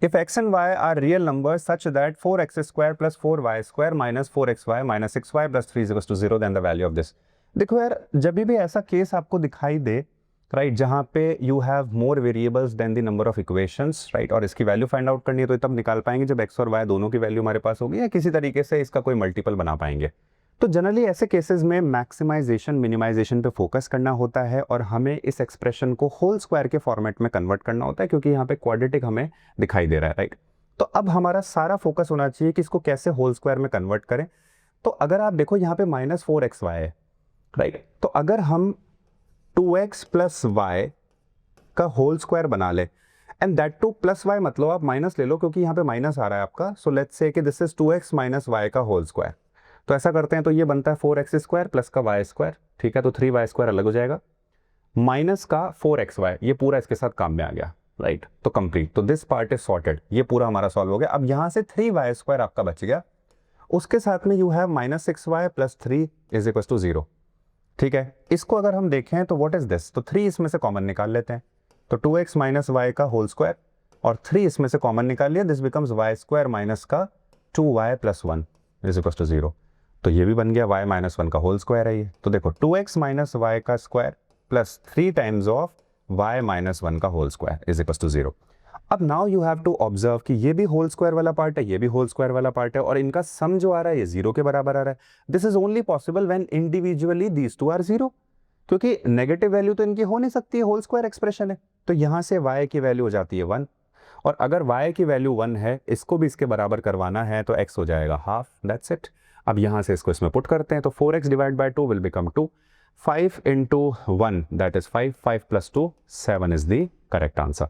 If x and y are real numbers such that 4x square plus 4y square minus 4xy minus 6y plus 3 is equals to 0, then the value of this. देखो यार, जब भी ऐसा case आपको दिखाई दे, right, जहां पे you have more variables than the number of equations, right, और इसकी वैल्यू फाइंड आउट करनी है तो तब निकाल पाएंगे जब x और y दोनों की वैल्यू हमारे पास होगी या किसी तरीके से इसका कोई मल्टीपल बना पाएंगे। तो जनरली ऐसे केसेस में मैक्सिमाइजेशन मिनिमाइजेशन पे फोकस करना होता है और हमें इस एक्सप्रेशन को होल स्क्वायर के फॉर्मेट में कन्वर्ट करना होता है, क्योंकि यहाँ पे क्वाड्रेटिक हमें दिखाई दे रहा है, राइट। तो अब हमारा सारा फोकस होना चाहिए कि इसको कैसे होल स्क्वायर में कन्वर्ट करें। तो अगर आप देखो यहाँ पे -4xy है, राइट, तो अगर हम 2x प्लस वाई का होल स्क्वायर बना ले, and that two plus y, मतलब आप माइनस ले लो क्योंकि यहाँ पे माइनस आ रहा है आपका, सो let's say that this is 2x minus y का होल स्क्वायर। तो ऐसा करते हैं, तो ये बनता है 4x स्क्वायर प्लस का वाई स्क्वायर, ठीक है, तो 3y स्क्वायर अलग हो जाएगा, माइनस का 4xy, ये पूरा इसके साथ काम में आ गया, राइट, तो कंप्लीट। तो दिस पार्ट इज सॉर्टेड, ये पूरा हमारा सॉल्व हो गया। अब यहां से 3y स्क्वायर आपका बच गया, उसके साथ में you have -6y plus 3 is equal to 0, ठीक है। इसको अगर हम देखें तो व्हाट इज दिस, तो 3 इसमें से कॉमन निकाल लेते हैं, तो 2x माइनस वाई का होल स्क्वायर और 3 इसमें से कॉमन निकाल लिया, this becomes y square minus का 2y plus 1 is equal to 0। तो ये भी बन गया y माइनस 1 का होल स्क्वायर है ये। तो देखो 2x माइनस वाई का square plus 3 times of y minus 1 का whole square is equal to 0। अब now you have to observe कि ये भी होल स्क्वायर वाला पार्ट है, ये भी होल स्क्वायर वाला पार्ट है, और इनका सम जो आ रहा है ये 0 के बराबर आ रहा है। This is only possible when individually these two are 0, क्योंकि नेगेटिव वैल्यू तो इनकी हो नहीं सकती है, होल स्क्वायर एक्सप्रेशन है। तो यहां से y की वैल्यू हो जाती है 1, और अगर y की वैल्यू 1 है, इसको भी इसके बराबर करवाना है तो x हो जाएगा हाफ, दैट्स इट। अब यहां से इसको इसमें पुट करते हैं, तो 4x divide by 2 will become 2, 5 into 1 that is 5, 5 plus 2 7 is the correct answer.